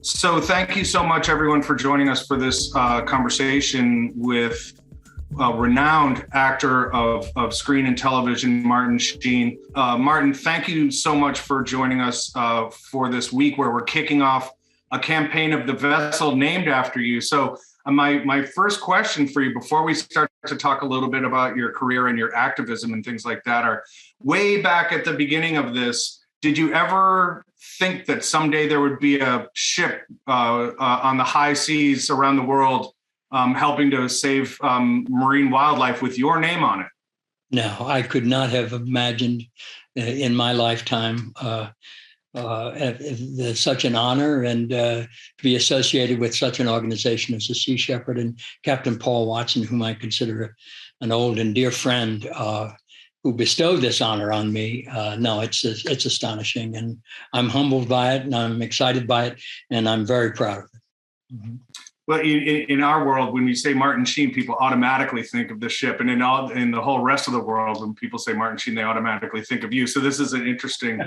So thank you so much, everyone, for joining us for this conversation with renowned actor of screen and television, Martin Sheen. Martin, thank you so much for joining us for this week where we're kicking off a campaign of the vessel named after you. So my first question for you before we start to talk a little bit about your career and your activism and things like that are, way back at the beginning of this, did you ever think that someday there would be a ship on the high seas around the world helping to save marine wildlife with your name on it? No, I could not have imagined in my lifetime such an honor and to be associated with such an organization as the Sea Shepherd and Captain Paul Watson, whom I consider an old and dear friend, who bestowed this honor on me. No, it's astonishing, and I'm humbled by it, and I'm excited by it, and I'm very proud of it. Mm-hmm. Well, in our world, when you say Martin Sheen, people automatically think of the ship, and in the whole rest of the world, when people say Martin Sheen, they automatically think of you. So this is an interesting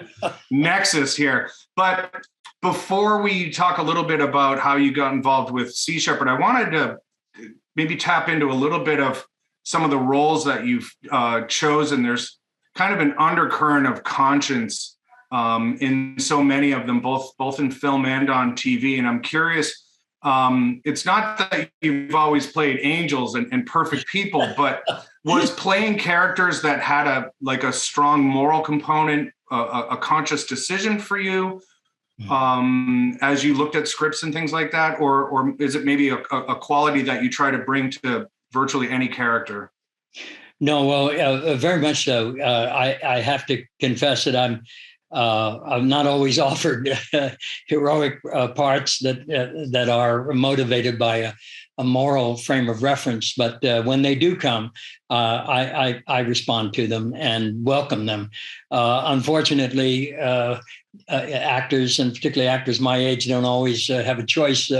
nexus here. But before we talk a little bit about how you got involved with Sea Shepherd, I wanted to maybe tap into a little bit of some of the roles that you've chosen. There's kind of an undercurrent of conscience in so many of them, both in film and on TV. And I'm curious, it's not that you've always played angels and perfect people, but was playing characters that had a strong moral component, a conscious decision for you as you looked at scripts and things like that? Or is it maybe a quality that you try to bring to virtually any character? No, well, very much so. I have to confess that I'm not always offered heroic parts that are motivated by a moral frame of reference. But when they do come, I respond to them and welcome them. Unfortunately, actors, and particularly actors my age, don't always have a choice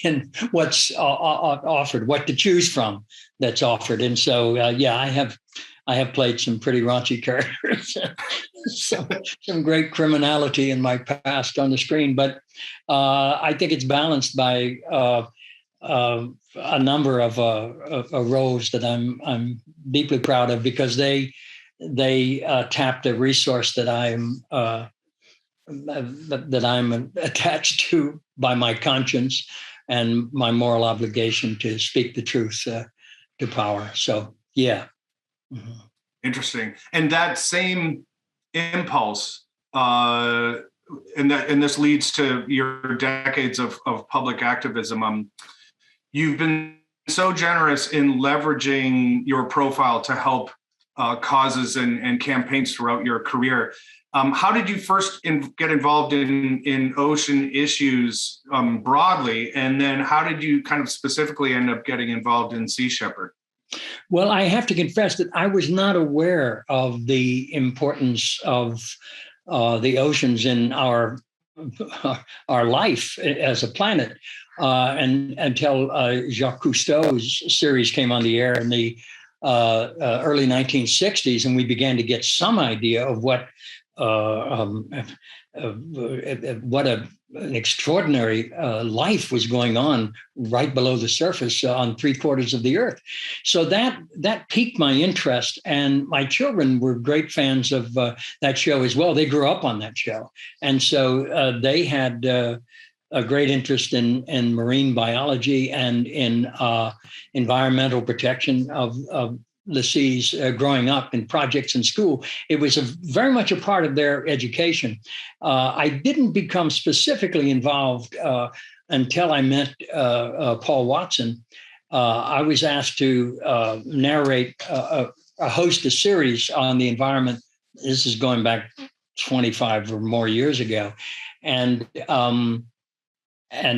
in what's offered, what to choose from that's offered. And so, I have played some pretty raunchy characters, some great criminality in my past on the screen. But I think it's balanced by a number of roles that I'm deeply proud of, because they tapped a resource that I'm attached to by my conscience and my moral obligation to speak the truth to power. So, yeah. Mm-hmm. Interesting. And that same impulse, and this leads to your decades of public activism. You've been so generous in leveraging your profile to help causes and campaigns throughout your career. How did you first get involved in ocean issues broadly? And then how did you kind of specifically end up getting involved in Sea Shepherd? Well, I have to confess that I was not aware of the importance of the oceans in our life as a planet and until Jacques Cousteau's series came on the air in the early 1960s, and we began to get some idea of what an extraordinary life was going on right below the surface on 3/4 of the earth. So that piqued my interest, and my children were great fans of that show as well. They grew up on that show, and so they had a great interest in marine biology and in environmental protection of the seas growing up in projects in school. It was very much a part of their education. I didn't become specifically involved until I met Paul Watson. I was asked to narrate, host a series on the environment. This is going back 25 or more years ago. And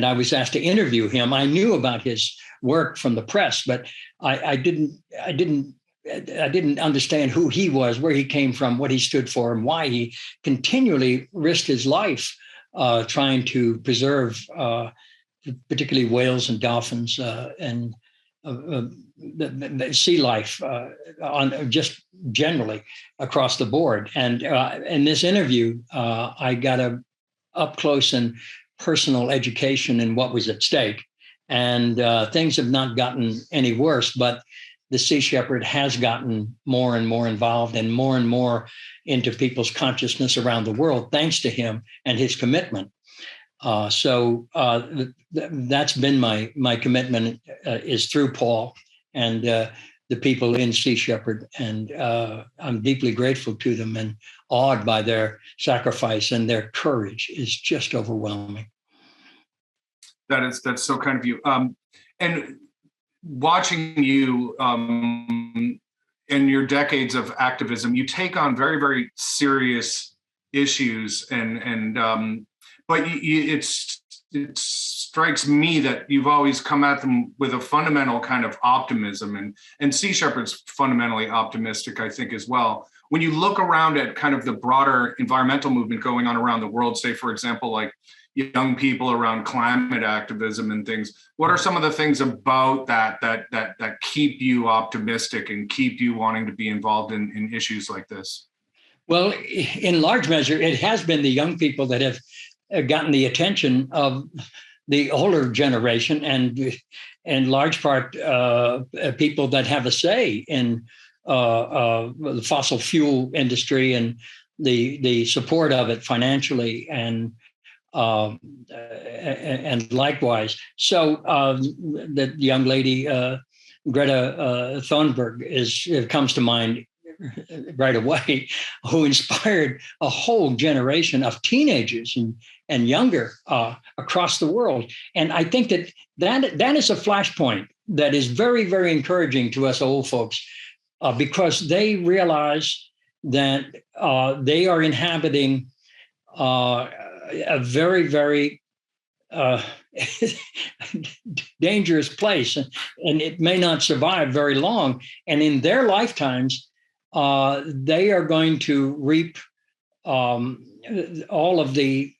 I was asked to interview him. I knew about his work from the press, but I didn't understand who he was, where he came from, what he stood for, and why he continually risked his life trying to preserve particularly whales and dolphins and the sea life on just generally across the board. And in this interview, I got up close and personal education in what was at stake. And things have not gotten any worse, but the Sea Shepherd has gotten more and more involved and more into people's consciousness around the world, thanks to him and his commitment. That's been my commitment is through Paul and the people in Sea Shepherd. And I'm deeply grateful to them and awed by their sacrifice, and their courage is just overwhelming. That's so kind of you. And watching you in your decades of activism, you take on very, very serious issues, but it strikes me that you've always come at them with a fundamental kind of optimism, and Sea Shepherd's fundamentally optimistic, I think, as well. When you look around at kind of the broader environmental movement going on around the world, say, for example, like young people around climate activism and things, what are some of the things about that keep you optimistic and keep you wanting to be involved in issues like this? Well, in large measure, it has been the young people that have gotten the attention of the older generation, and in large part people that have a say in the fossil fuel industry and the support of it financially and likewise. So the young lady Greta Thunberg comes to mind right away, who inspired a whole generation of teenagers and younger across the world. And I think that is a flashpoint that is very, very encouraging to us old folks, because they realize that they are inhabiting a very, very dangerous place, and it may not survive very long. And in their lifetimes, they are going to reap all of the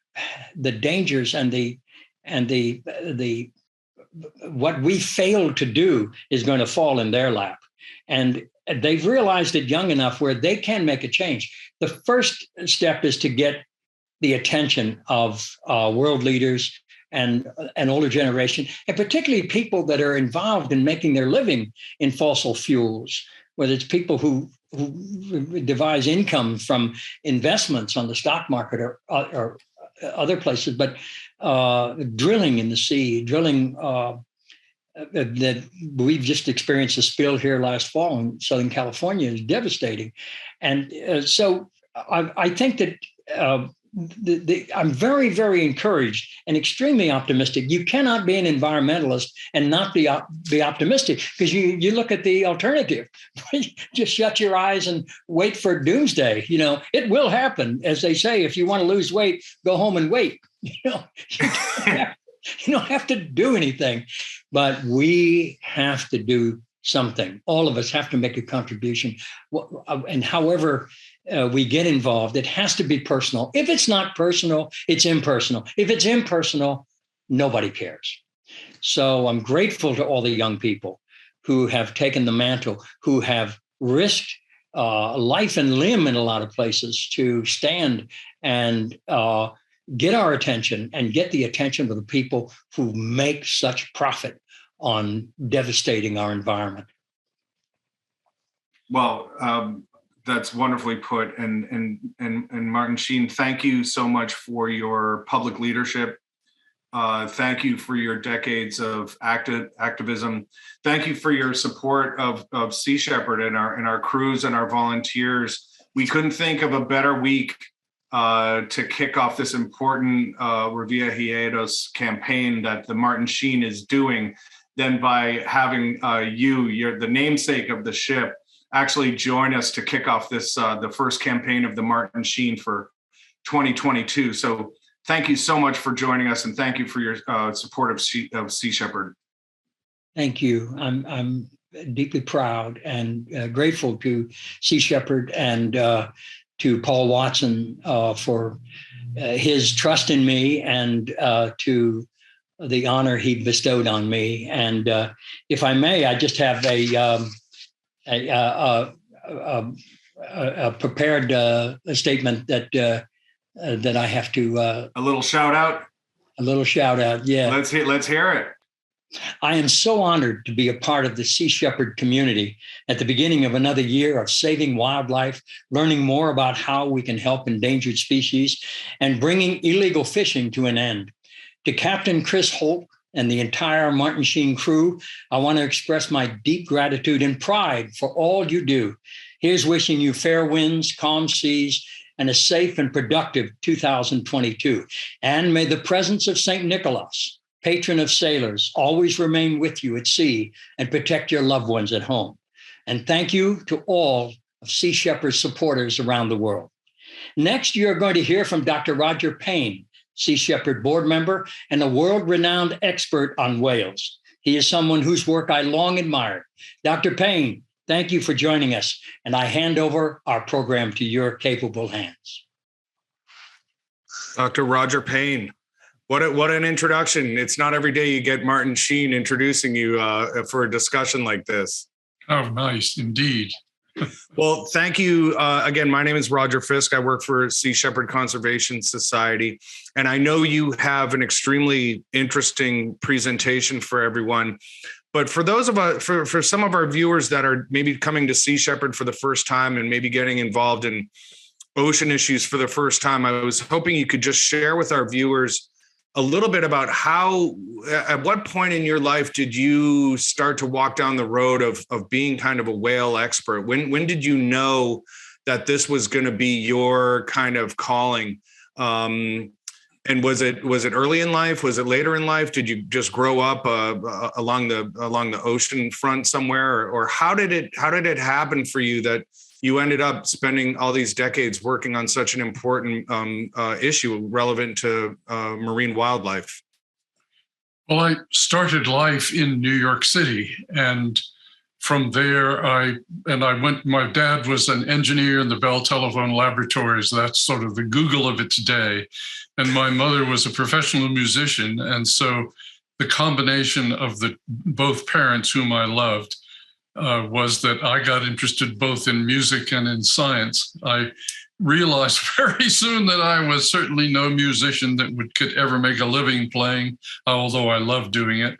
dangers and the what we failed to do is going to fall in their lap. And they've realized it young enough where they can make a change. The first step is to get the attention of world leaders and an older generation, and particularly people that are involved in making their living in fossil fuels, whether it's people who devise income from investments on the stock market or other places, but drilling in the sea, drilling that we've just experienced a spill here last fall in Southern California is devastating. And so I think that I'm very, very encouraged and extremely optimistic. You cannot be an environmentalist and not be optimistic, because you look at the alternative. Just shut your eyes and wait for doomsday. It will happen. As they say, if you want to lose weight, go home and wait. You don't have to do anything, but we have to do something. All of us have to make a contribution. And however we get involved, it has to be personal. If it's not personal, it's impersonal. If it's impersonal, nobody cares. So I'm grateful to all the young people who have taken the mantle, who have risked life and limb in a lot of places to stand and get our attention and get the attention of the people who make such profit on devastating our environment. Well, that's wonderfully put. And Martin Sheen, thank you so much for your public leadership. Thank you for your decades of activism. Thank you for your support of Sea Shepherd and our crews and our volunteers. We couldn't think of a better week to kick off this important Reviajeros campaign that the Martin Sheen is doing than by having you're the namesake of the ship, actually join us to kick off this the first campaign of the Martin Sheen for 2022. So thank you so much for joining us, and thank you for your support of Sea Shepherd. Thank you. I'm deeply proud and grateful to Sea Shepherd and to Paul Watson for his trust in me and to the honor he bestowed on me. And if I may, I just have a prepared statement that that I have to. A little shout out. A little shout out. Yeah. Let's hear it. I am so honored to be a part of the Sea Shepherd community at the beginning of another year of saving wildlife, learning more about how we can help endangered species, and bringing illegal fishing to an end. To Captain Chris Holt and the entire Martin Sheen crew, I want to express my deep gratitude and pride for all you do. Here's wishing you fair winds, calm seas, and a safe and productive 2022. And may the presence of St. Nicholas, patron of sailors, always remain with you at sea and protect your loved ones at home. And thank you to all of Sea Shepherd's supporters around the world. Next, you're going to hear from Dr. Roger Payne, Sea Shepherd board member and a world-renowned expert on whales. He is someone whose work I long admired. Dr. Payne, thank you for joining us, and I hand over our program to your capable hands. Dr. Roger Payne. What an introduction. It's not every day you get Martin Sheen introducing you for a discussion like this. Oh, nice, indeed. Well, thank you. Again, my name is Roger Fisk. I work for Sea Shepherd Conservation Society, and I know you have an extremely interesting presentation for everyone. But for those of us, for some of our viewers that are maybe coming to Sea Shepherd for the first time and maybe getting involved in ocean issues for the first time, I was hoping you could just share with our viewers a little bit about at what point in your life did you start to walk down the road of being kind of a whale expert? When did you know that this was going to be your kind of calling? And was it early in life? Was it later in life? Did you just grow up along the ocean front somewhere, or how did it happen for you that you ended up spending all these decades working on such an important issue relevant to marine wildlife? Well, I started life in New York City, and from there my dad was an engineer in the Bell Telephone Laboratories. That's sort of the Google of its day. And my mother was a professional musician. And so the combination of both parents, whom I loved, was that I got interested both in music and in science. I realized very soon that I was certainly no musician that could ever make a living playing, although I loved doing it.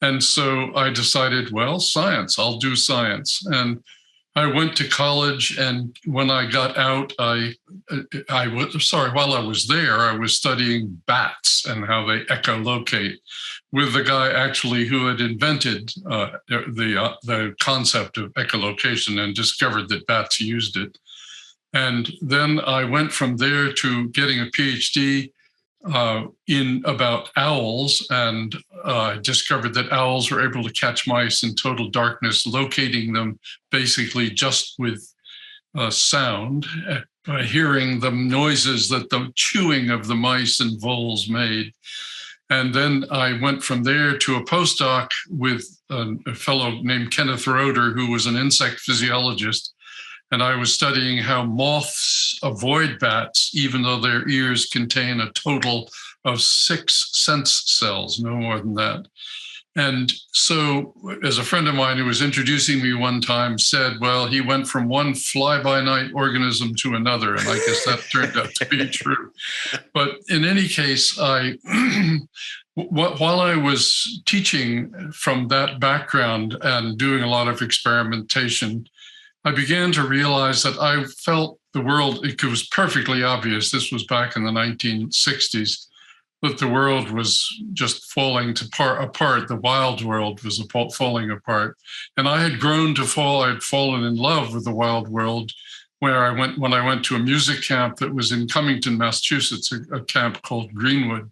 And so I decided, well, science, I'll do science. And I went to college, and when I got out, while I was there, I was studying bats and how they echolocate with the guy actually who had invented the concept of echolocation and discovered that bats used it. And then I went from there to getting a PhD in about owls, and discovered that owls were able to catch mice in total darkness, locating them basically just with sound, by hearing the noises that the chewing of the mice and voles made. And then I went from there to a postdoc with a fellow named Kenneth Roeder, who was an insect physiologist. And I was studying how moths avoid bats, even though their ears contain a total of 6 sense cells, no more than that. And so, as a friend of mine who was introducing me one time said, well, he went from one fly-by-night organism to another, and I guess that turned out to be true. But in any case, while I was teaching from that background and doing a lot of experimentation, I began to realize that I felt the world, it was perfectly obvious, this was back in the 1960s, that the world was just falling apart. The wild world was falling apart. And I had grown to I'd fallen in love with the wild world when I went to a music camp that was in Cummington, Massachusetts, a camp called Greenwood.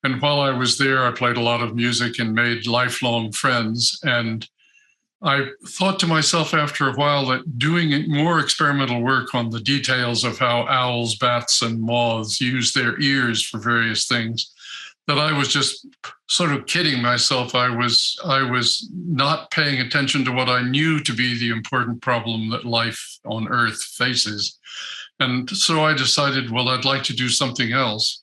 And while I was there, I played a lot of music and made lifelong friends. And I thought to myself after a while that doing more experimental work on the details of how owls, bats, and moths use their ears for various things, that I was just sort of kidding myself. I was not paying attention to what I knew to be the important problem that life on Earth faces. And so I decided, well, I'd like to do something else.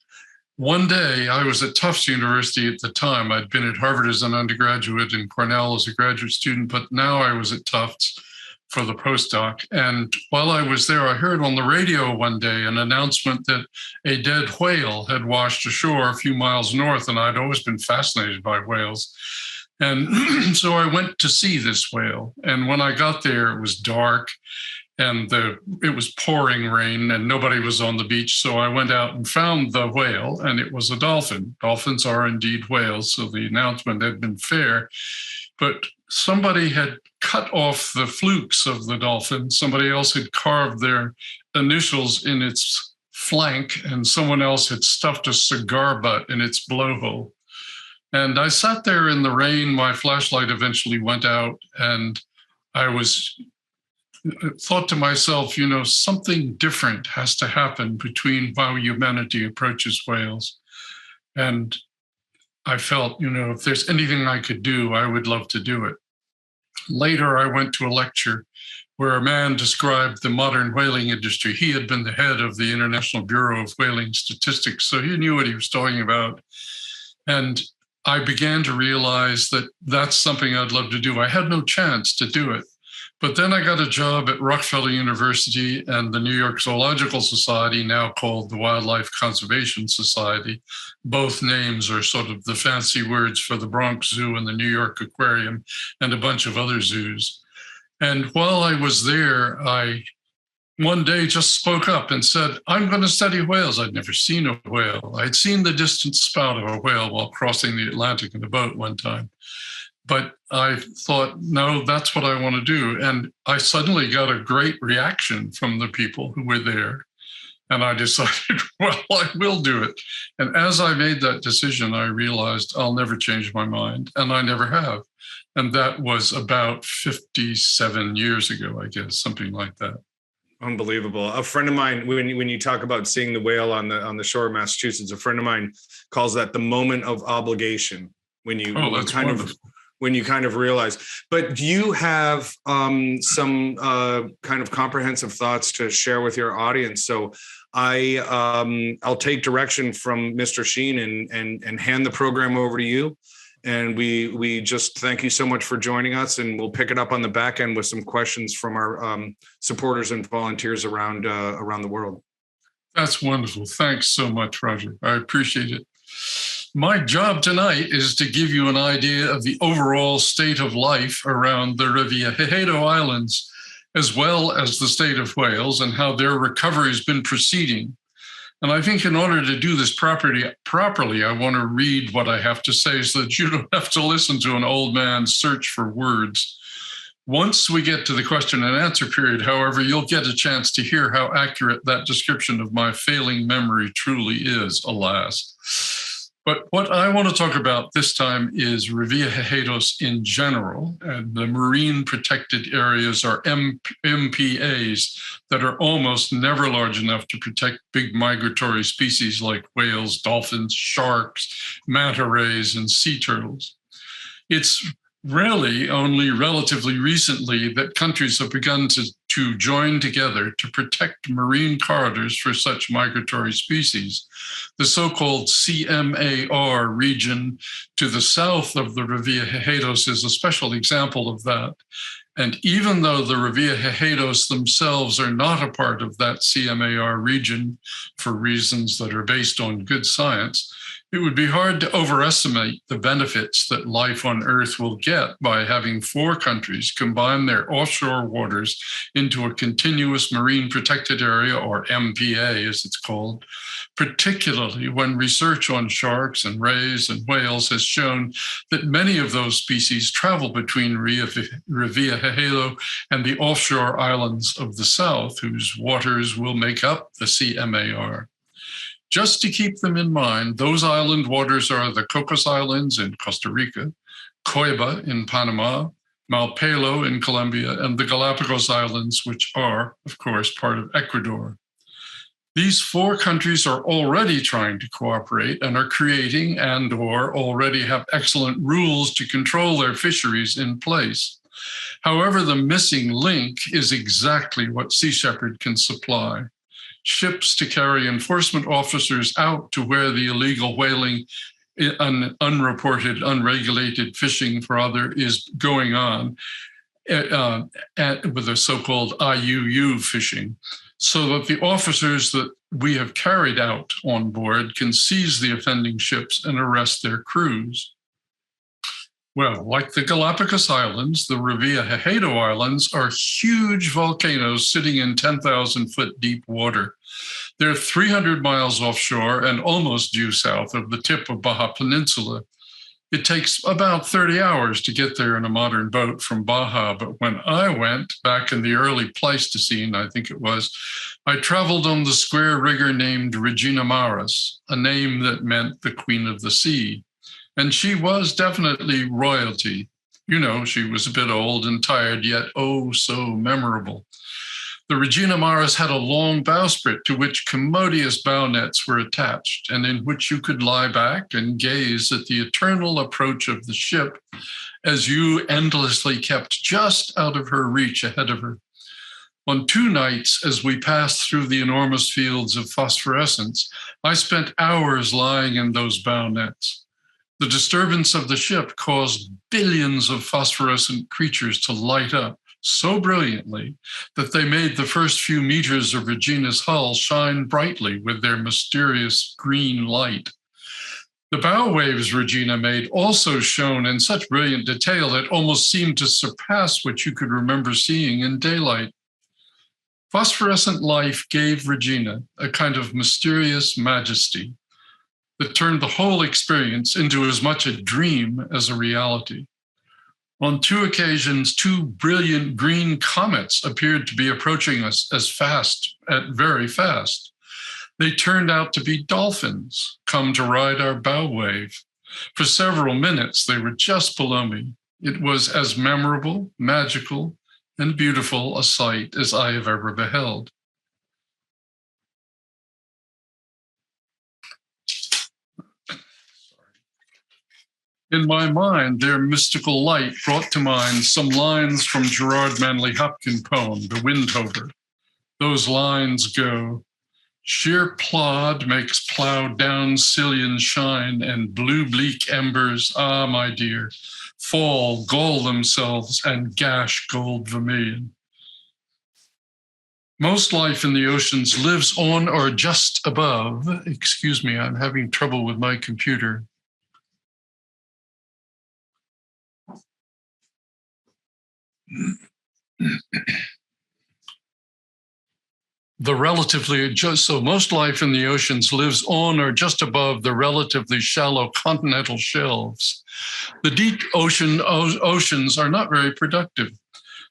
One day, I was at Tufts University at the time. I'd been at Harvard as an undergraduate and Cornell as a graduate student, but now I was at Tufts. for the postdoc. And while I was there, I heard on the radio one day an announcement that a dead whale had washed ashore a few miles north, and I'd always been fascinated by whales. And so I went to see this whale. And when I got there, it was dark and it was pouring rain and nobody was on the beach. So I went out and found the whale, and it was a dolphin. Dolphins are indeed whales, so the announcement had been fair. But somebody had cut off the flukes of the dolphin. Somebody else had carved their initials in its flank, and someone else had stuffed a cigar butt in its blowhole. And I sat there in the rain. My flashlight eventually went out, and I thought to myself, something different has to happen between how humanity approaches whales. And I felt, if there's anything I could do, I would love to do it. Later, I went to a lecture where a man described the modern whaling industry. He had been the head of the International Bureau of Whaling Statistics, so he knew what he was talking about. And I began to realize that that's something I'd love to do. I had no chance to do it. But then I got a job at Rockefeller University and the New York Zoological Society, now called the Wildlife Conservation Society. Both names are sort of the fancy words for the Bronx Zoo and the New York Aquarium and a bunch of other zoos. And while I was there, I one day just spoke up and said, I'm going to study whales. I'd never seen a whale. I'd seen the distant spout of a whale while crossing the Atlantic in a boat one time. But I thought, no, that's what I want to do. And I suddenly got a great reaction from the people who were there. And I decided, well, I will do it. And as I made that decision, I realized I'll never change my mind. And I never have. And that was about 57 years ago, I guess, something like that. Unbelievable. A friend of mine, when you talk about seeing the whale on the shore of Massachusetts, a friend of mine calls that the moment of obligation. When you kind of realize. But do you have some kind of comprehensive thoughts to share with your audience? So I'll take direction from Mr. Sheen and hand the program over to you. And we just thank you so much for joining us, and we'll pick it up on the back end with some questions from our supporters and volunteers around the world. That's wonderful. Thanks so much, Roger. I appreciate it. My job tonight is to give you an idea of the overall state of life around the Revillagigedo Islands, as well as the state of Wales and how their recovery has been proceeding. And I think in order to do this properly, I want to read what I have to say so that you don't have to listen to an old man search for words. Once we get to the question and answer period, however, you'll get a chance to hear how accurate that description of my failing memory truly is, alas. But what I want to talk about this time is Revillagigedos in general, and the marine protected areas are MPAs that are almost never large enough to protect big migratory species like whales, dolphins, sharks, manta rays, and sea turtles. It's really only relatively recently that countries have begun to join together to protect marine corridors for such migratory species. The so-called CMAR region to the south of the Revillagigedos is a special example of that. And even though the Revillagigedos themselves are not a part of that CMAR region for reasons that are based on good science, it would be hard to overestimate the benefits that life on Earth will get by having 4 countries combine their offshore waters into a continuous marine protected area, or MPA as it's called, particularly when research on sharks and rays and whales has shown that many of those species travel between Revillagigedo and the offshore islands of the south, whose waters will make up the CMAR. Just to keep them in mind, those island waters are the Cocos Islands in Costa Rica, Coiba in Panama, Malpelo in Colombia, and the Galapagos Islands, which are, of course, part of Ecuador. These 4 countries are already trying to cooperate and are creating and/or already have excellent rules to control their fisheries in place. However, the missing link is exactly what Sea Shepherd can supply. Ships to carry enforcement officers out to where the illegal whaling, unreported, unregulated fishing is going on, with the so-called IUU fishing, so that the officers that we have carried out on board can seize the offending ships and arrest their crews. Well, like the Galapagos Islands, the Revillagigedo Islands are huge volcanoes sitting in 10,000-foot deep water. They're 300 miles offshore and almost due south of the tip of Baja Peninsula. It takes about 30 hours to get there in a modern boat from Baja, but when I went back in the early Pleistocene, I think it was, I traveled on the square rigger named Regina Maris, a name that meant the Queen of the Sea. And she was definitely royalty. You know, she was a bit old and tired, yet oh so memorable. The Regina Maris had a long bowsprit to which commodious bow nets were attached, and in which you could lie back and gaze at the eternal approach of the ship as you endlessly kept just out of her reach ahead of her. On 2 nights, as we passed through the enormous fields of phosphorescence, I spent hours lying in those bow nets. The disturbance of the ship caused billions of phosphorescent creatures to light up so brilliantly that they made the first few meters of Regina's hull shine brightly with their mysterious green light. The bow waves Regina made also shone in such brilliant detail that almost seemed to surpass what you could remember seeing in daylight. Phosphorescent life gave Regina a kind of mysterious majesty that turned the whole experience into as much a dream as a reality. On 2 occasions, 2 brilliant green comets appeared to be approaching us very fast. They turned out to be dolphins, come to ride our bow wave. For several minutes, they were just below me. It was as memorable, magical, and beautiful a sight as I have ever beheld. In my mind, their mystical light brought to mind some lines from Gerard Manley Hopkins' poem, The Windhover. Those lines go, sheer plod makes ploughed down Cillian shine, and blue bleak embers, ah, my dear, fall, gall themselves, and gash gold vermilion. Most life in the oceans lives on or just above. Excuse me, I'm having trouble with my computer. So most life in the oceans lives on or just above the relatively shallow continental shelves. The deep oceans are not very productive.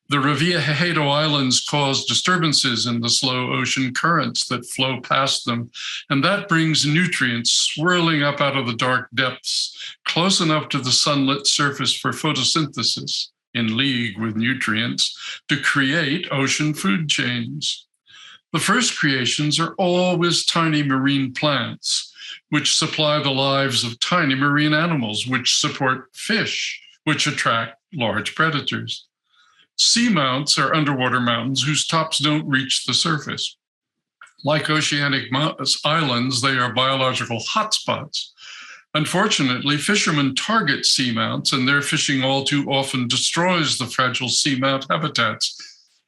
The Revillagigedo Islands cause disturbances in the slow ocean currents that flow past them, and that brings nutrients swirling up out of the dark depths, close enough to the sunlit surface for photosynthesis, in league with nutrients, to create ocean food chains. The first creations are always tiny marine plants, which supply the lives of tiny marine animals, which support fish, which attract large predators. Seamounts are underwater mountains whose tops don't reach the surface. Like oceanic islands, they are biological hotspots. Unfortunately, fishermen target seamounts, and their fishing all too often destroys the fragile seamount habitats,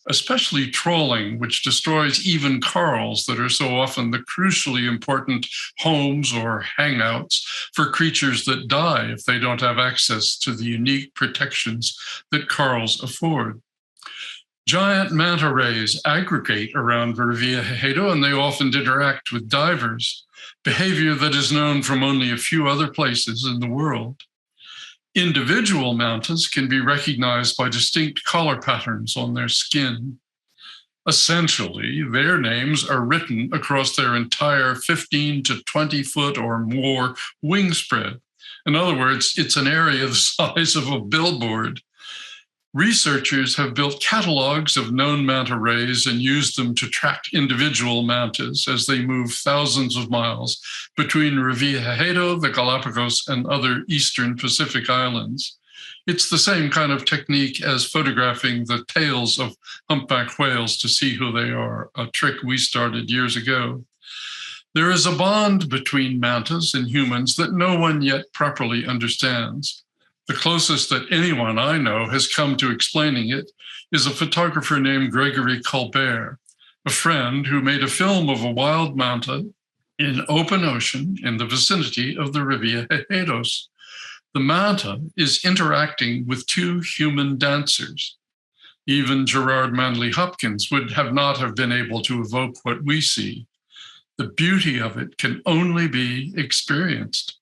especially trawling, which destroys even corals that are so often the crucially important homes or hangouts for creatures that die if they don't have access to the unique protections that corals afford. Giant manta rays aggregate around Revillagigedo, and they often interact with divers, behavior that is known from only a few other places in the world. Individual mantas can be recognized by distinct color patterns on their skin. Essentially, their names are written across their entire 15 to 20 foot or more wingspread. In other words, it's an area the size of a billboard. Researchers have built catalogs of known manta rays and used them to track individual mantas as they move thousands of miles between Revillagigedo, the Galapagos, and other eastern Pacific islands. It's the same kind of technique as photographing the tails of humpback whales to see who they are, a trick we started years ago. There is a bond between mantas and humans that no one yet properly understands. The closest that anyone I know has come to explaining it is a photographer named Gregory Colbert, a friend who made a film of a wild manta in open ocean in the vicinity of the Riviera Haedos. The manta is interacting with two human dancers. Even Gerard Manley Hopkins would not have been able to evoke what we see. The beauty of it can only be experienced.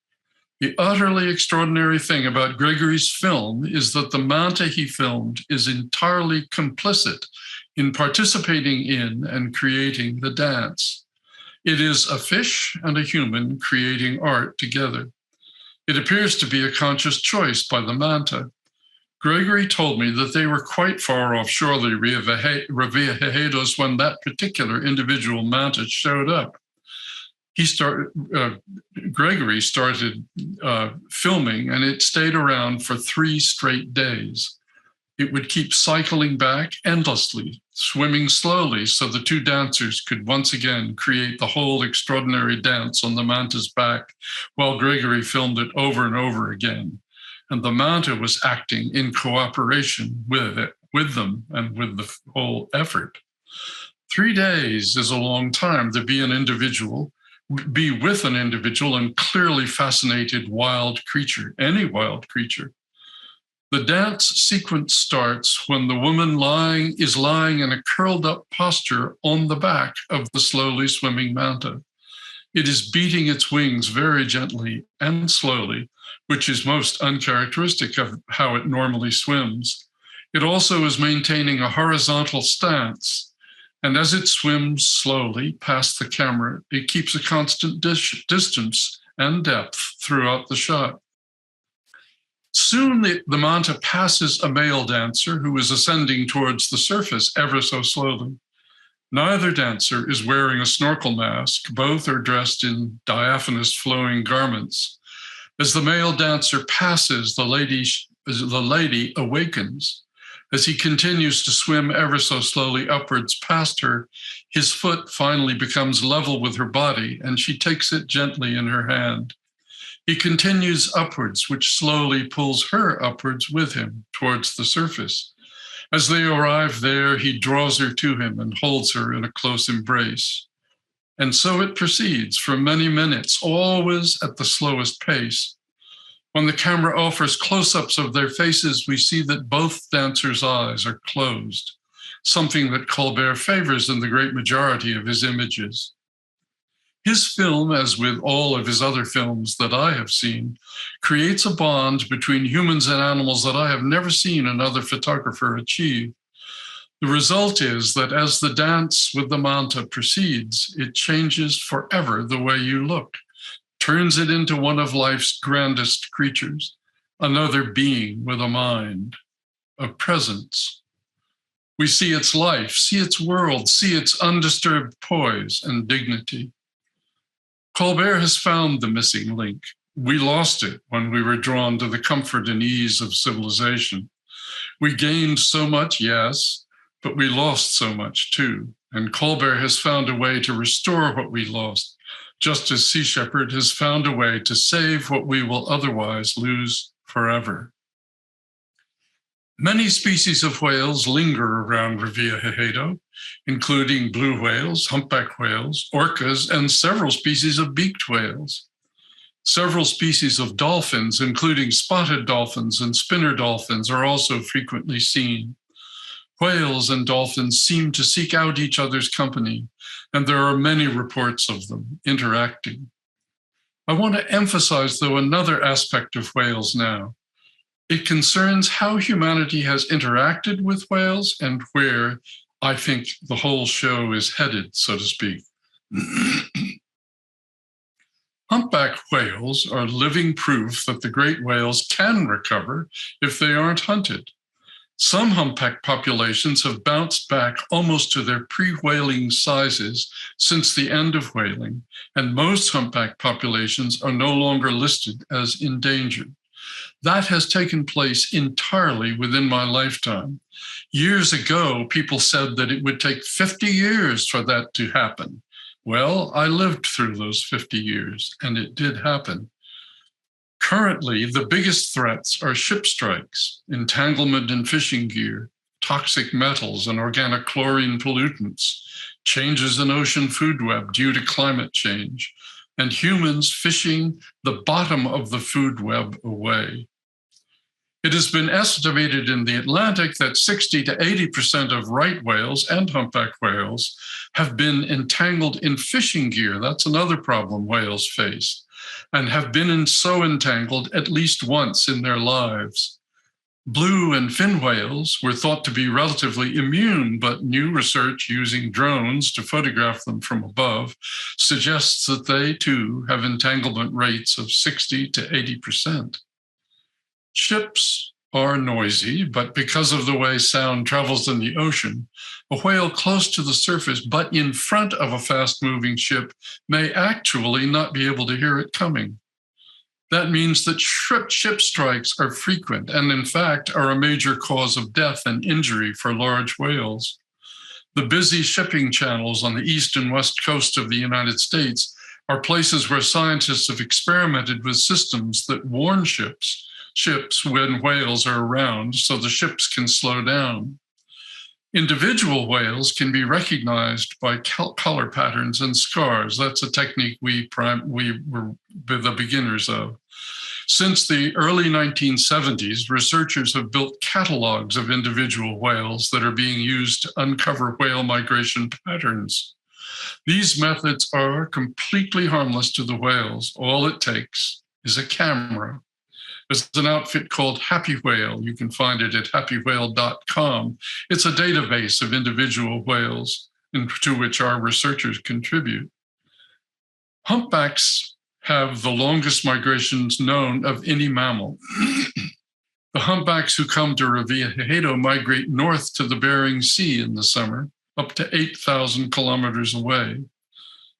The utterly extraordinary thing about Gregory's film is that the manta he filmed is entirely complicit in participating in and creating the dance. It is a fish and a human creating art together. It appears to be a conscious choice by the manta. Gregory told me that they were quite far offshore the Riviera Haedos when that particular individual manta showed up. Gregory started filming, and it stayed around for 3 straight days. It would keep cycling back endlessly, swimming slowly so the two dancers could once again create the whole extraordinary dance on the manta's back while Gregory filmed it over and over again. And the manta was acting in cooperation with them and with the whole effort. 3 days is a long time to be with an individual and clearly fascinated wild creature, any wild creature. The dance sequence starts when the woman is lying in a curled up posture on the back of the slowly swimming manta. It is beating its wings very gently and slowly, which is most uncharacteristic of how it normally swims. It also is maintaining a horizontal stance. And as it swims slowly past the camera, it keeps a constant distance and depth throughout the shot. Soon the manta passes a male dancer who is ascending towards the surface ever so slowly. Neither dancer is wearing a snorkel mask. Both are dressed in diaphanous flowing garments. As the male dancer passes, the lady awakens. As he continues to swim ever so slowly upwards past her, his foot finally becomes level with her body, and she takes it gently in her hand. He continues upwards, which slowly pulls her upwards with him towards the surface. As they arrive there, he draws her to him and holds her in a close embrace. And so it proceeds for many minutes, always at the slowest pace. When the camera offers close-ups of their faces, we see that both dancers' eyes are closed, something that Colbert favors in the great majority of his images. His film, as with all of his other films that I have seen, creates a bond between humans and animals that I have never seen another photographer achieve. The result is that as the dance with the manta proceeds, it changes forever the way you look, turns it into one of life's grandest creatures, another being with a mind, a presence. We see its life, see its world, see its undisturbed poise and dignity. Colbert has found the missing link. We lost it when we were drawn to the comfort and ease of civilization. We gained so much, yes, but we lost so much too. And Colbert has found a way to restore what we lost, just as Sea Shepherd has found a way to save what we will otherwise lose forever. Many species of whales linger around Riviera Haedo, including blue whales, humpback whales, orcas, and several species of beaked whales. Several species of dolphins, including spotted dolphins and spinner dolphins, are also frequently seen. Whales and dolphins seem to seek out each other's company, and there are many reports of them interacting. I want to emphasize, though, another aspect of whales now. It concerns how humanity has interacted with whales and where I think the whole show is headed, so to speak. Humpback whales are living proof that the great whales can recover if they aren't hunted. Some humpback populations have bounced back almost to their pre-whaling sizes since the end of whaling, and most humpback populations are no longer listed as endangered. That has taken place entirely within my lifetime. Years ago, people said that it would take 50 years for that to happen. Well, I lived through those 50 years, and it did happen. Currently, the biggest threats are ship strikes, entanglement in fishing gear, toxic metals and organic chlorine pollutants, changes in ocean food web due to climate change, and humans fishing the bottom of the food web away. It has been estimated in the Atlantic that 60 to 80% of right whales and humpback whales have been entangled in fishing gear. That's another problem whales face, and have been so entangled at least once in their lives. Blue and fin whales were thought to be relatively immune, but new research using drones to photograph them from above suggests that they too have entanglement rates of 60 to 80%. Ships are noisy, but because of the way sound travels in the ocean, a whale close to the surface but in front of a fast-moving ship may actually not be able to hear it coming. That means that ship strikes are frequent and, in fact, are a major cause of death and injury for large whales. The busy shipping channels on the east and west coast of the United States are places where scientists have experimented with systems that warn ships when whales are around so the ships can slow down. Individual whales can be recognized by color patterns and scars. That's a technique we were the beginners of. Since the early 1970s, researchers have built catalogs of individual whales that are being used to uncover whale migration patterns. These methods are completely harmless to the whales. All it takes is a camera. There's an outfit called Happy Whale. You can find it at happywhale.com. It's a database of individual whales to which our researchers contribute. Humpbacks have the longest migrations known of any mammal. The humpbacks who come to Revillagigedo migrate north to the Bering Sea in the summer, up to 8,000 kilometers away.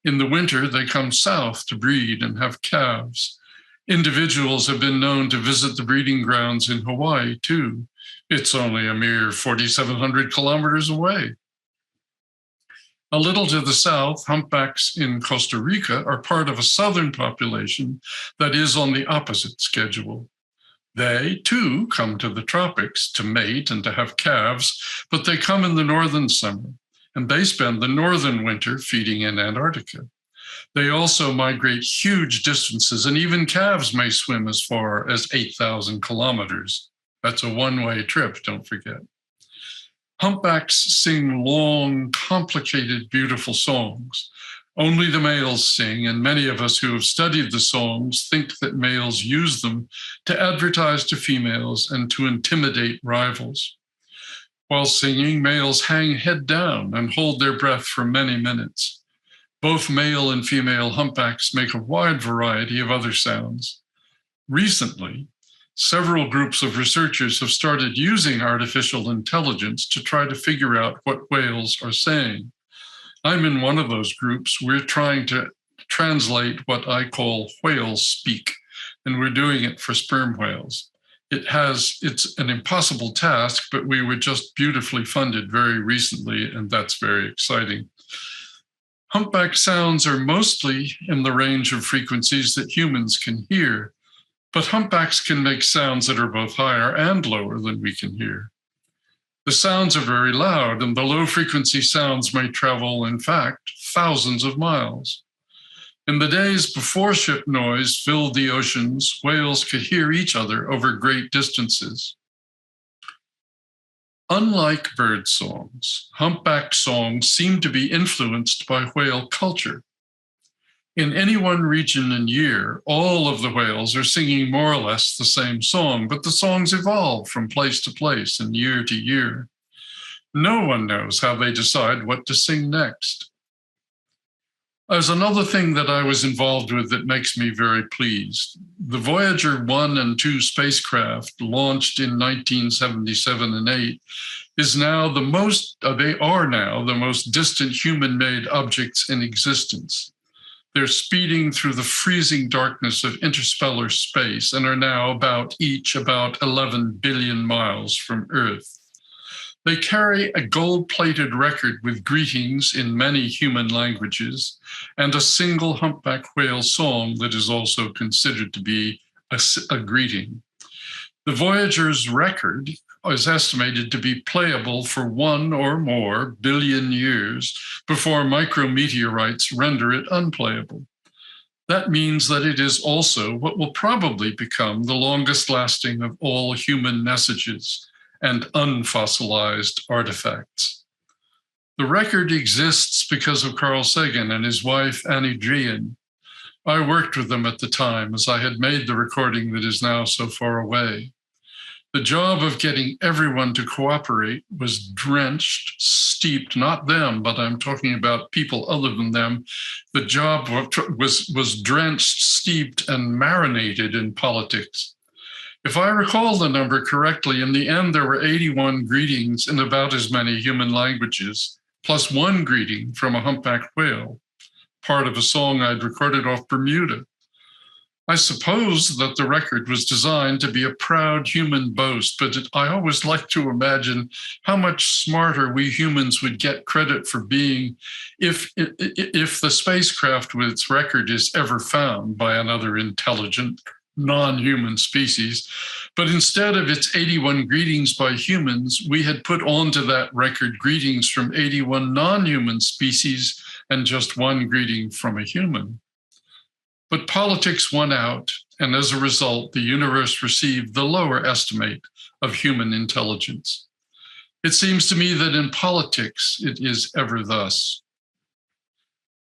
In the winter, they come south to breed and have calves. Individuals have been known to visit the breeding grounds in Hawaii, too. It's only a mere 4,700 kilometers away. A little to the south, humpbacks in Costa Rica are part of a southern population that is on the opposite schedule. They, too, come to the tropics to mate and to have calves, but they come in the northern summer, and they spend the northern winter feeding in Antarctica. They also migrate huge distances, and even calves may swim as far as 8,000 kilometers. That's a one-way trip, don't forget. Humpbacks sing long, complicated, beautiful songs. Only the males sing, and many of us who have studied the songs think that males use them to advertise to females and to intimidate rivals. While singing, males hang head down and hold their breath for many minutes. Both male and female humpbacks make a wide variety of other sounds. Recently, several groups of researchers have started using artificial intelligence to try to figure out what whales are saying. I'm in one of those groups. We're trying to translate what I call whale speak, and we're doing it for sperm whales. It's an impossible task, but we were just beautifully funded very recently, and that's very exciting. Humpback sounds are mostly in the range of frequencies that humans can hear, but humpbacks can make sounds that are both higher and lower than we can hear. The sounds are very loud, and the low-frequency sounds may travel, in fact, thousands of miles. In the days before ship noise filled the oceans, whales could hear each other over great distances. Unlike bird songs, humpback songs seem to be influenced by whale culture. In any one region and year, all of the whales are singing more or less the same song, but the songs evolve from place to place and year to year. No one knows how they decide what to sing next. There's another thing that I was involved with that makes me very pleased. The Voyager 1 and 2 spacecraft, launched in 1977 and 8, they are now the most distant human-made objects in existence. They're speeding through the freezing darkness of interstellar space and are now each about 11 billion miles from Earth. They carry a gold-plated record with greetings in many human languages and a single humpback whale song that is also considered to be a a greeting. The Voyager's record is estimated to be playable for 1 or more billion years before micrometeorites render it unplayable. That means that it is also what will probably become the longest lasting of all human messages and unfossilized artifacts. The record exists because of Carl Sagan and his wife, Annie Drian. I worked with them at the time as I had made the recording that is now so far away. The job of getting everyone to cooperate was drenched, steeped, not them, but I'm talking about people other than them. The job was drenched, steeped, and marinated in politics. If I recall the number correctly, in the end, there were 81 greetings in about as many human languages, plus 1 greeting from a humpback whale, part of a song I'd recorded off Bermuda. I suppose that the record was designed to be a proud human boast, but I always like to imagine how much smarter we humans would get credit for being if the spacecraft with its record is ever found by another intelligent, non-human species. But instead of its 81 greetings by humans, we had put onto that record greetings from 81 non-human species and just 1 greeting from a human. But politics won out, and as a result, the universe received the lower estimate of human intelligence. It seems to me that in politics, it is ever thus.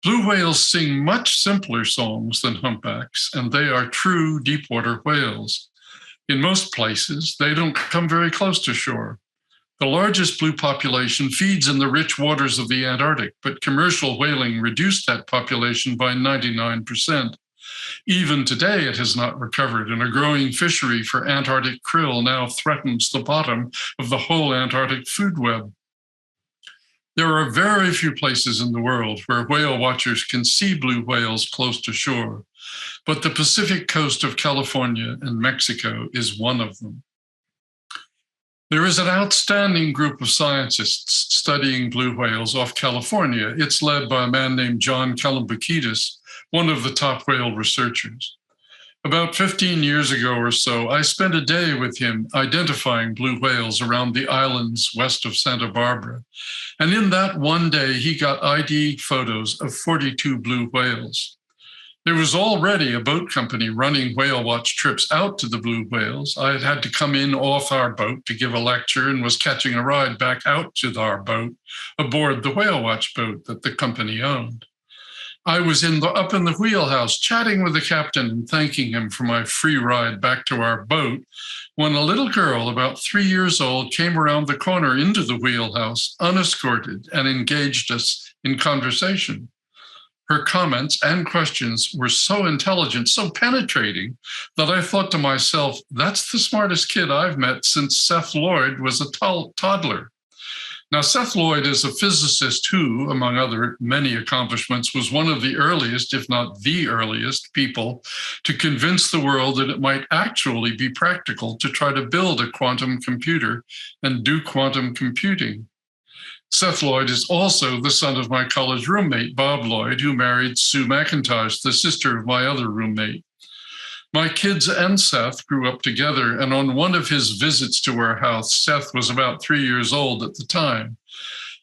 Blue whales sing much simpler songs than humpbacks, and they are true deepwater whales. In most places, they don't come very close to shore. The largest blue population feeds in the rich waters of the Antarctic, but commercial whaling reduced that population by 99%. Even today, it has not recovered, and a growing fishery for Antarctic krill now threatens the bottom of the whole Antarctic food web. There are very few places in the world where whale watchers can see blue whales close to shore, but the Pacific coast of California and Mexico is one of them. There is an outstanding group of scientists studying blue whales off California. It's led by a man named John Kalimbakidis, one of the top whale researchers. About 15 years ago or so, I spent a day with him identifying blue whales around the islands west of Santa Barbara. And in that one day, he got ID photos of 42 blue whales. There was already a boat company running whale watch trips out to the blue whales. I had had to come in off our boat to give a lecture and was catching a ride back out to our boat aboard the whale watch boat that the company owned. I was up in the wheelhouse chatting with the captain and thanking him for my free ride back to our boat when a little girl about 3 years old came around the corner into the wheelhouse unescorted and engaged us in conversation. Her comments and questions were so intelligent, so penetrating, that I thought to myself, that's the smartest kid I've met since Seth Lloyd was a toddler. Now, Seth Lloyd is a physicist who, among other many accomplishments, was one of the earliest, if not the earliest, people to convince the world that it might actually be practical to try to build a quantum computer and do quantum computing. Seth Lloyd is also the son of my college roommate, Bob Lloyd, who married Sue McIntosh, the sister of my other roommate. My kids and Seth grew up together, and on one of his visits to our house, Seth was about 3 years old at the time.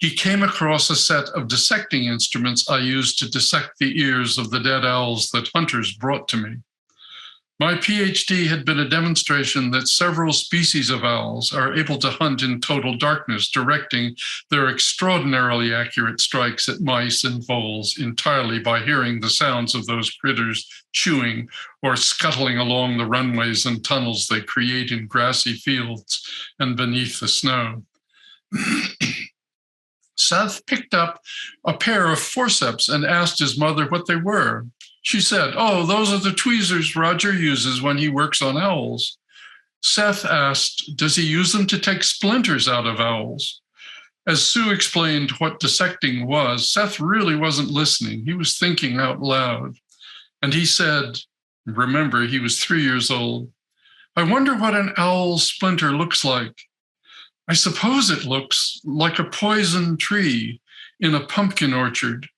He came across a set of dissecting instruments I used to dissect the ears of the dead owls that hunters brought to me. My PhD had been a demonstration that several species of owls are able to hunt in total darkness, directing their extraordinarily accurate strikes at mice and voles entirely by hearing the sounds of those critters chewing or scuttling along the runways and tunnels they create in grassy fields and beneath the snow. Seth picked up a pair of forceps and asked his mother what they were. She said, "Oh, those are the tweezers Roger uses when he works on owls." Seth asked, "Does he use them to take splinters out of owls?" As Sue explained what dissecting was, Seth really wasn't listening. He was thinking out loud. And he said, remember, he was 3 years old, "I wonder what an owl splinter looks like. I suppose it looks like a poison tree in a pumpkin orchard."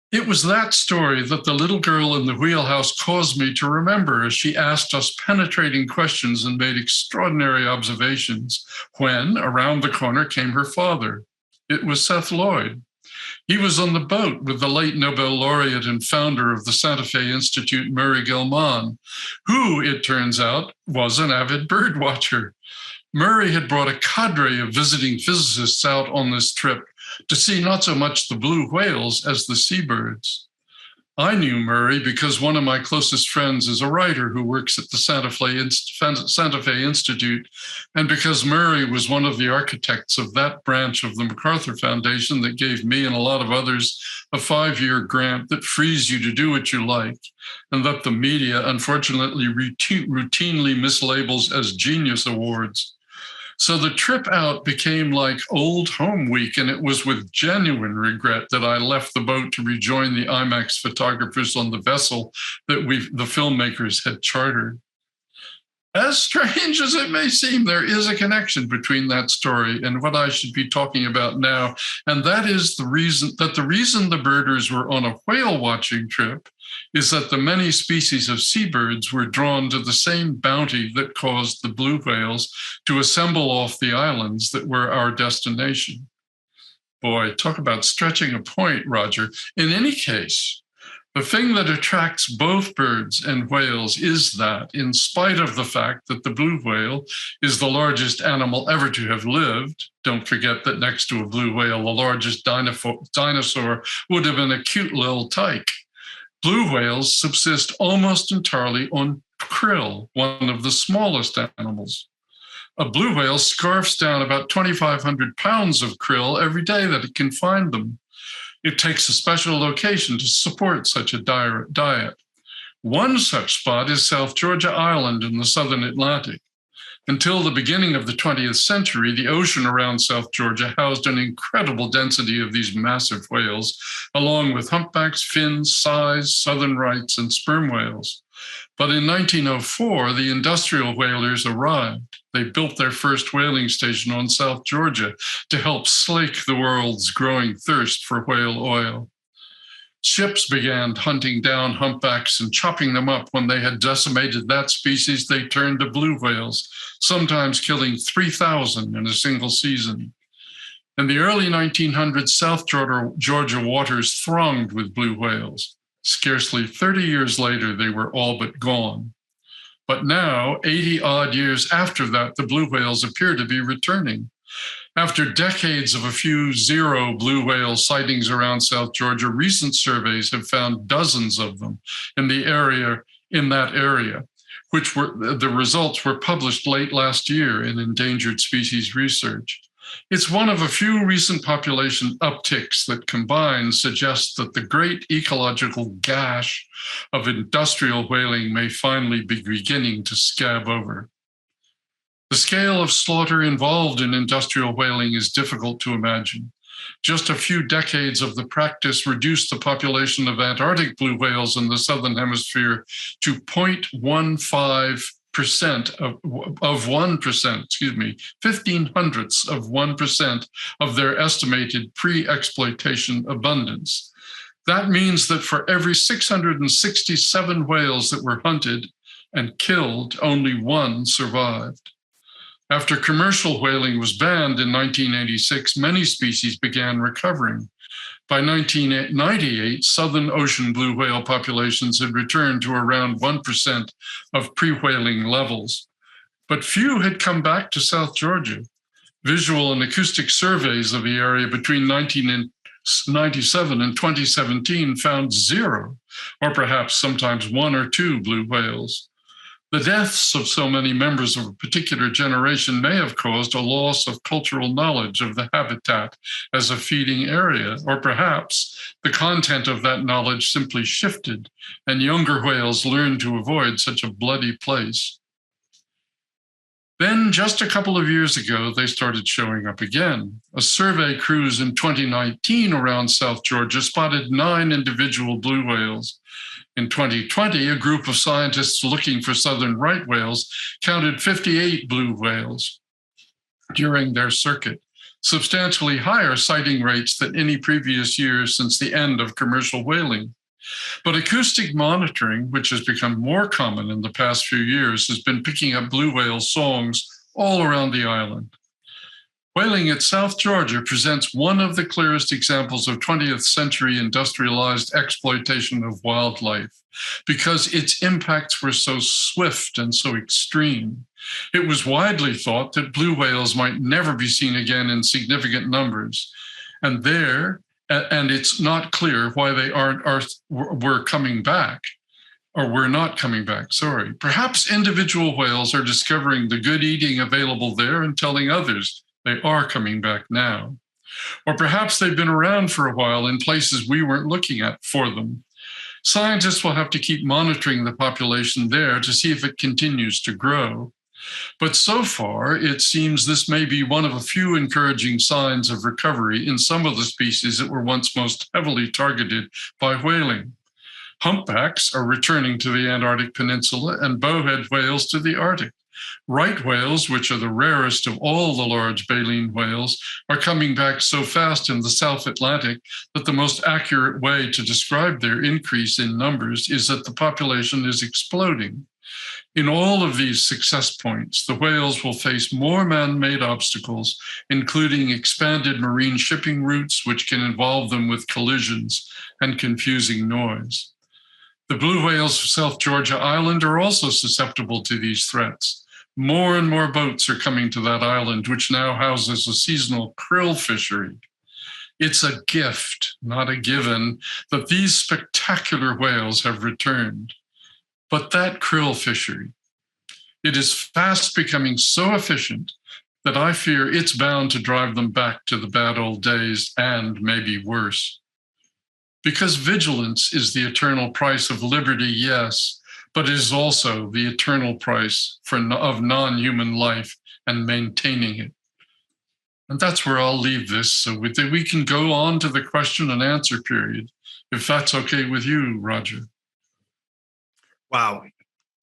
It was that story that the little girl in the wheelhouse caused me to remember as she asked us penetrating questions and made extraordinary observations when, around the corner, came her father. It was Seth Lloyd. He was on the boat with the late Nobel laureate and founder of the Santa Fe Institute, Murray Gell-Mann, who, it turns out, was an avid bird watcher. Murray had brought a cadre of visiting physicists out on this trip to see not so much the blue whales as the seabirds. I knew Murray because one of my closest friends is a writer who works at the Santa Fe Institute, and because Murray was one of the architects of that branch of the MacArthur Foundation that gave me and a lot of others a 5-year grant that frees you to do what you like, and that the media unfortunately routinely mislabels as genius awards. So the trip out became like old home week, and it was with genuine regret that I left the boat to rejoin the IMAX photographers on the vessel that the filmmakers had chartered. As strange as it may seem, there is a connection between that story and what I should be talking about now, and that is the reason the birders were on a whale watching trip is that the many species of seabirds were drawn to the same bounty that caused the blue whales to assemble off the islands that were our destination. Boy, talk about stretching a point, Roger. In any case, the thing that attracts both birds and whales is that, in spite of the fact that the blue whale is the largest animal ever to have lived, don't forget that next to a blue whale, the largest dinosaur would have been a cute little tyke. Blue whales subsist almost entirely on krill, one of the smallest animals. A blue whale scarfs down about 2,500 pounds of krill every day that it can find them. It takes a special location to support such a diet. One such spot is South Georgia Island in the southern Atlantic. Until the beginning of the 20th century, the ocean around South Georgia housed an incredible density of these massive whales, along with humpbacks, fins, sais, southern rights, and sperm whales. But in 1904, the industrial whalers arrived. They built their first whaling station on South Georgia to help slake the world's growing thirst for whale oil. Ships began hunting down humpbacks and chopping them up. When they had decimated that species, they turned to blue whales, sometimes killing 3,000 in a single season. In the early 1900s, South Georgia waters thronged with blue whales. Scarcely 30 years later, they were all but gone. But now, 80-odd years after that, the blue whales appear to be returning. After decades of a few zero blue whale sightings around South Georgia, recent surveys have found dozens of them in that area, which the results were published late last year in Endangered Species Research. It's one of a few recent population upticks that combined suggest that the great ecological gash of industrial whaling may finally be beginning to scab over. The scale of slaughter involved in industrial whaling is difficult to imagine. Just a few decades of the practice reduced the population of Antarctic blue whales in the Southern Hemisphere to 0.15% of 1%, 15/100ths of 1% of their estimated pre-exploitation abundance. That means that for every 667 whales that were hunted and killed, only one survived. After commercial whaling was banned in 1986, many species began recovering. By 1998, Southern Ocean blue whale populations had returned to around 1% of pre-whaling levels. But few had come back to South Georgia. Visual and acoustic surveys of the area between 1997 and 2017 found zero, or perhaps sometimes one or two blue whales. The deaths of so many members of a particular generation may have caused a loss of cultural knowledge of the habitat as a feeding area, or perhaps the content of that knowledge simply shifted and younger whales learned to avoid such a bloody place. Then, just a couple of years ago, they started showing up again. A survey cruise in 2019 around South Georgia spotted 9 individual blue whales. In 2020, a group of scientists looking for southern right whales counted 58 blue whales during their circuit. substantially higher sighting rates than any previous year since the end of commercial whaling. But acoustic monitoring, which has become more common in the past few years, has been picking up blue whale songs all around the island. Whaling at South Georgia presents one of the clearest examples of 20th century industrialized exploitation of wildlife because its impacts were so swift and so extreme. It was widely thought that blue whales might never be seen again in significant numbers. And it's not clear why they were coming back, or were not coming back, sorry. Perhaps individual whales are discovering the good eating available there and telling others they are coming back now. Or perhaps they've been around for a while in places we weren't looking at for them. Scientists will have to keep monitoring the population there to see if it continues to grow. But so far, it seems this may be one of a few encouraging signs of recovery in some of the species that were once most heavily targeted by whaling. Humpbacks are returning to the Antarctic Peninsula and bowhead whales to the Arctic. Right whales, which are the rarest of all the large baleen whales, are coming back so fast in the South Atlantic that the most accurate way to describe their increase in numbers is that the population is exploding. In all of these success points, the whales will face more man-made obstacles, including expanded marine shipping routes, which can involve them with collisions and confusing noise. The blue whales of South Georgia Island are also susceptible to these threats. More and more boats are coming to that island, which now houses a seasonal krill fishery. It's a gift, not a given, that these spectacular whales have returned. But that krill fishery, it is fast becoming so efficient that I fear it's bound to drive them back to the bad old days and maybe worse. Because vigilance is the eternal price of liberty, yes, but it is also the eternal price of non-human life and maintaining it. And that's where I'll leave this so that we can go on to the question and answer period, if that's okay with you, Roger. Wow.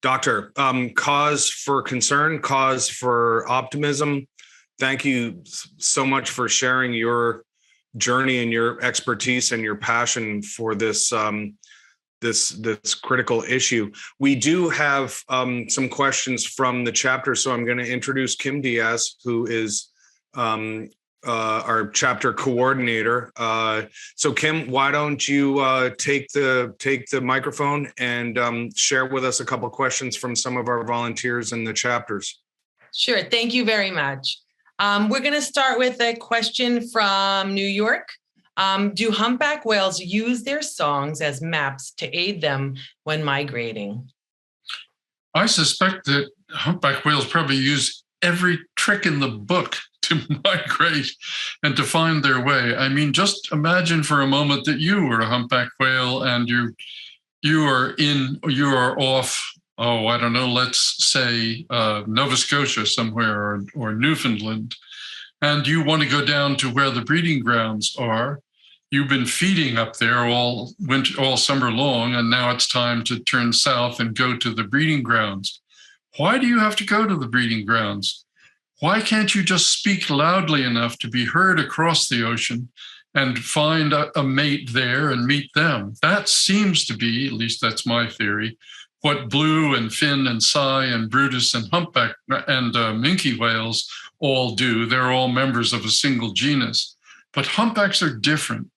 Doctor, cause for concern, cause for optimism. Thank you so much for sharing your journey and your expertise and your passion for this this critical issue. We do have some questions from the chapter, so I'm going to introduce Kim Diaz, who is our chapter coordinator. So Kim, why don't you take the microphone and share with us a couple of questions from some of our volunteers in the chapters. Sure, thank you very much. We're going to start with a question from New York. Do humpback whales use their songs as maps to aid them when migrating? I suspect that humpback whales probably use every trick in the book to migrate and to find their way. I mean, just imagine for a moment that you were a humpback whale and you are off, oh, I don't know, let's say Nova Scotia somewhere or Newfoundland, and you want to go down to where the breeding grounds are. You've been feeding up there all summer long, and now it's time to turn south and go to the breeding grounds. Why do you have to go to the breeding grounds? Why can't you just speak loudly enough to be heard across the ocean and find a mate there and meet them? That seems to be, at least that's my theory, what blue and fin and sei and Brutus and humpback and minke whales all do. They're all members of a single genus. But humpbacks are different.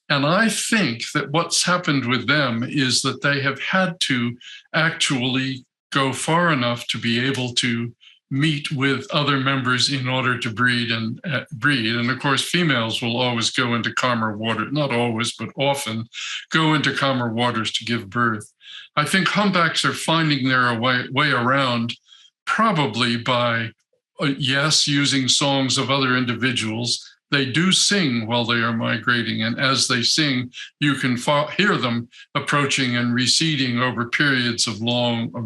And I think that what's happened with them is that they have had to actually go far enough to be able to meet with other members in order to breed. And of course, females will always go into calmer water, not always, but often go into calmer waters to give birth. I think humpbacks are finding their way around probably by, yes, using songs of other individuals. They do sing while they are migrating, and as they sing, you can hear them approaching and receding over periods of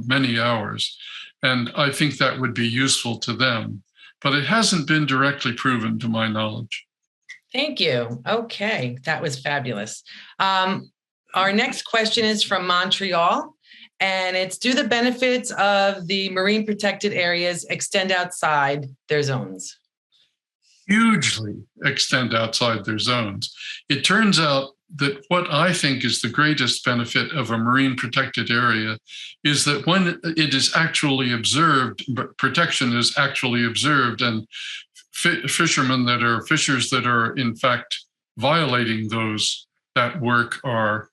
many hours. And I think that would be useful to them, but it hasn't been directly proven to my knowledge. Thank you. Okay, that was fabulous. Our next question is from Montreal, and it's, do the benefits of the marine protected areas extend outside their zones? hugely extend outside their zones. It turns out that what I think is the greatest benefit of a marine protected area is that when it is actually observed, protection is actually observed, and fishers that are in fact violating that work are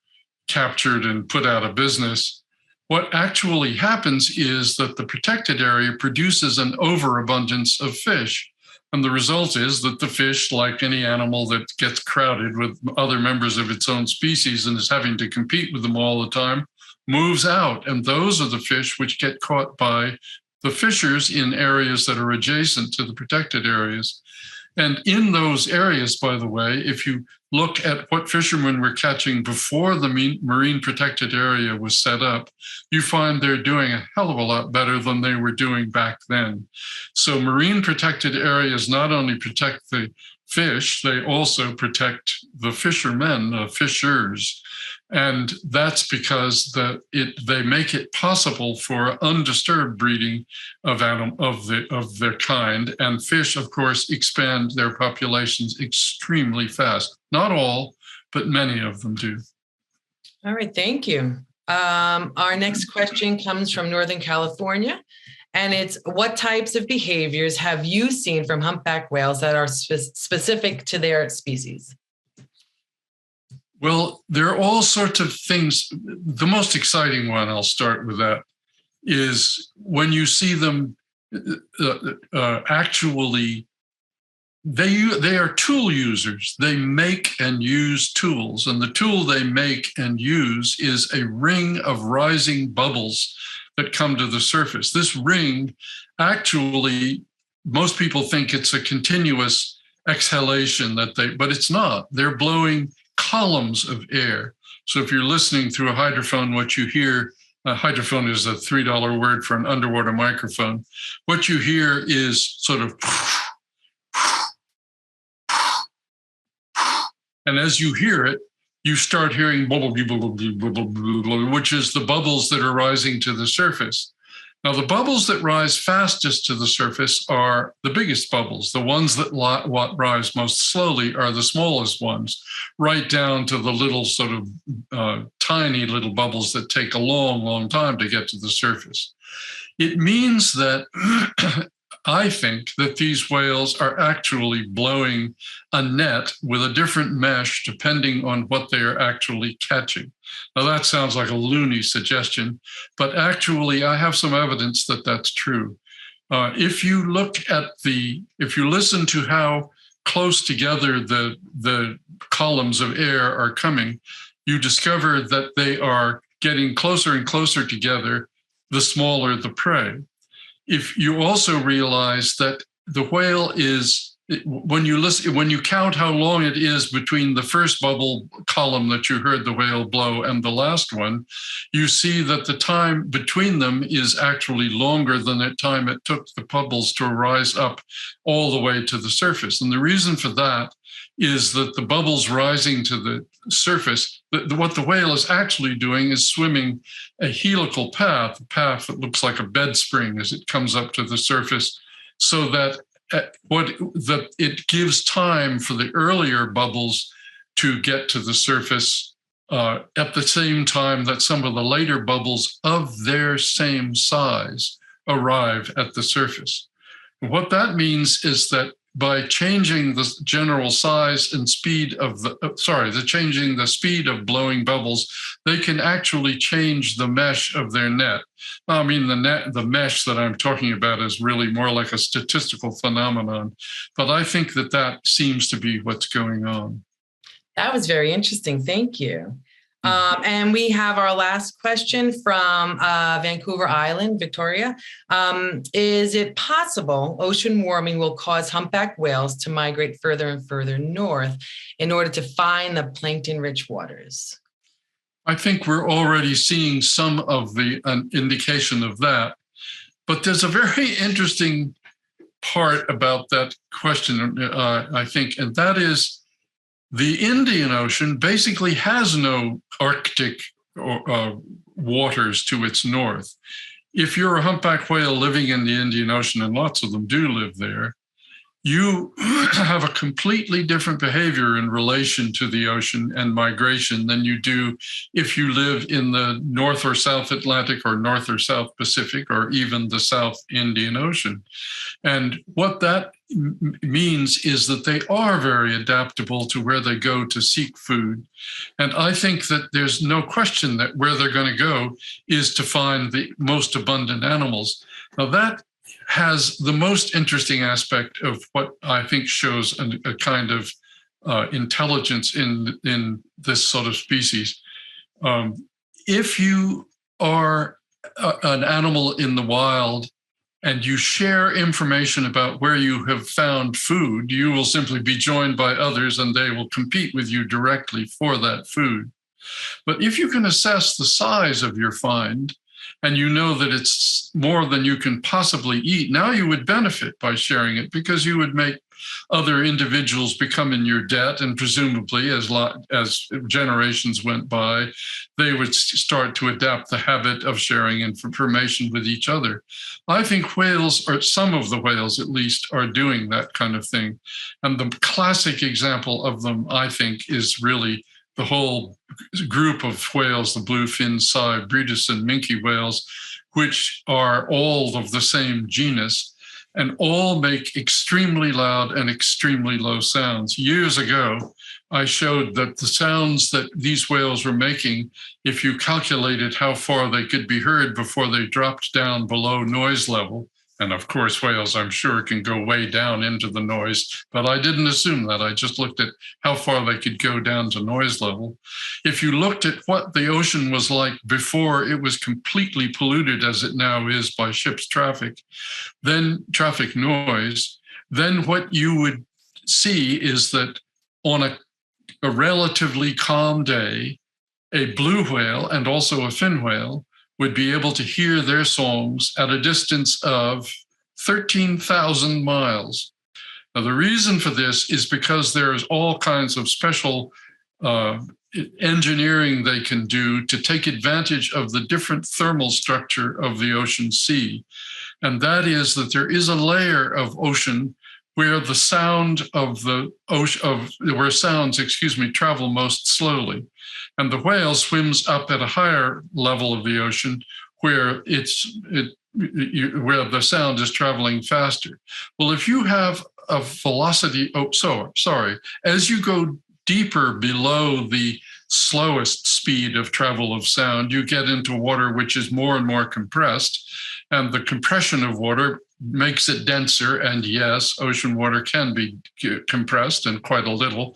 captured and put out of business. What actually happens is that the protected area produces an overabundance of fish. And the result is that the fish, like any animal that gets crowded with other members of its own species and is having to compete with them all the time, moves out. And those are the fish which get caught by the fishers in areas that are adjacent to the protected areas. And in those areas, by the way, if you look at what fishermen were catching before the marine protected area was set up, you find they're doing a hell of a lot better than they were doing back then. So marine protected areas not only protect the fish, they also protect the fishermen, fishers. And that's because they make it possible for undisturbed breeding of their kind. And fish, of course, expand their populations extremely fast. Not all, but many of them do. All right, thank you. Our next question comes from Northern California, and it's, what types of behaviors have you seen from humpback whales that are specific to their species? Well, there are all sorts of things. The most exciting one, I'll start with that, is when you see them actually, they are tool users. They make and use tools. And the tool they make and use is a ring of rising bubbles that come to the surface. This ring, actually, most people think it's a continuous exhalation but it's not. They're blowing columns of air. So if you're listening through a hydrophone, what you hear, a hydrophone is a $3 word for an underwater microphone. What you hear is sort of, and as you hear it, you start hearing bubble, which is the bubbles that are rising to the surface. Now, the bubbles that rise fastest to the surface are the biggest bubbles. The ones that rise most slowly are the smallest ones, right down to the little sort of tiny little bubbles that take a long, long time to get to the surface. It means that I think that these whales are actually blowing a net with a different mesh depending on what they are actually catching. Now, that sounds like a loony suggestion, but actually I have some evidence that that's true. If you listen to how close together the columns of air are coming, you discover that they are getting closer and closer together, the smaller the prey. If you also realize that the whale is, when you count how long it is between the first bubble column that you heard the whale blow and the last one, you see that the time between them is actually longer than the time it took the bubbles to rise up all the way to the surface. And the reason for that is that the bubbles rising to the surface, what the whale is actually doing is swimming a helical path, a path that looks like a bed spring as it comes up to the surface, so that it gives time for the earlier bubbles to get to the surface at the same time that some of the later bubbles of their same size arrive at the surface. What that means is that by changing the general size and speed of changing the speed of blowing bubbles, they can actually change the mesh of their net. I mean, the mesh that I'm talking about is really more like a statistical phenomenon, but I think that seems to be what's going on. That was very interesting. Thank you. And we have our last question from Vancouver Island, Victoria. Is it possible ocean warming will cause humpback whales to migrate further and further north in order to find the plankton-rich waters? I think we're already seeing some of an indication of that. But there's a very interesting part about that question, I think, and that is, the Indian Ocean basically has no Arctic waters to its north. If you're a humpback whale living in the Indian Ocean, and lots of them do live there, you have a completely different behavior in relation to the ocean and migration than you do if you live in the North or South Atlantic or North or South Pacific or even the South Indian Ocean. And what that means is that they are very adaptable to where they go to seek food. And I think that there's no question that where they're going to go is to find the most abundant animals. Now, that has the most interesting aspect of what I think shows a kind of intelligence in this sort of species. If you are an animal in the wild and you share information about where you have found food, you will simply be joined by others and they will compete with you directly for that food. But if you can assess the size of your find, and you know that it's more than you can possibly eat, now you would benefit by sharing it because you would make other individuals become in your debt, and presumably as generations went by, they would start to adapt the habit of sharing information with each other. I think whales, or some of the whales at least, are doing that kind of thing. And the classic example of them, I think, is really the whole group of whales, the bluefin, sei, Brutus, and minke whales, which are all of the same genus and all make extremely loud and extremely low sounds. Years ago, I showed that the sounds that these whales were making, if you calculated how far they could be heard before they dropped down below noise level, and of course, whales, I'm sure, can go way down into the noise, but I didn't assume that. I just looked at how far they could go down to noise level. If you looked at what the ocean was like before it was completely polluted, as it now is by ship's traffic, then traffic noise, then what you would see is that on a relatively calm day, a blue whale and also a fin whale would be able to hear their songs at a distance of 13,000 miles. Now, the reason for this is because there's all kinds of special engineering they can do to take advantage of the different thermal structure of the ocean sea. And that is that there is a layer of ocean where the sound of the ocean, where sounds, travel most slowly. And the whale swims up at a higher level of the ocean where where the sound is traveling faster. Well, if you have a velocity, as you go deeper below the slowest speed of travel of sound, you get into water which is more and more compressed, and the compression of water makes it denser, and yes, ocean water can be compressed, and quite a little.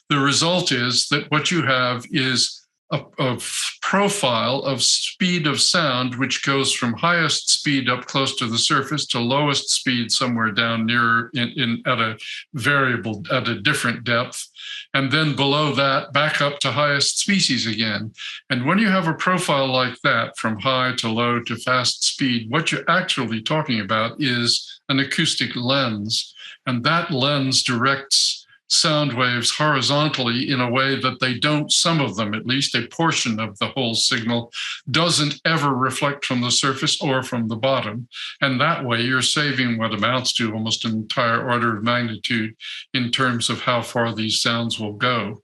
The result is that what you have is a profile of speed of sound, which goes from highest speed up close to the surface to lowest speed somewhere down nearer at a different depth. And then below that, back up to highest species again. And when you have a profile like that, from high to low to fast speed, what you're actually talking about is an acoustic lens. And that lens directs sound waves horizontally in a way that they don't, some of them, at least a portion of the whole signal, doesn't ever reflect from the surface or from the bottom. And that way you're saving what amounts to almost an entire order of magnitude in terms of how far these sounds will go.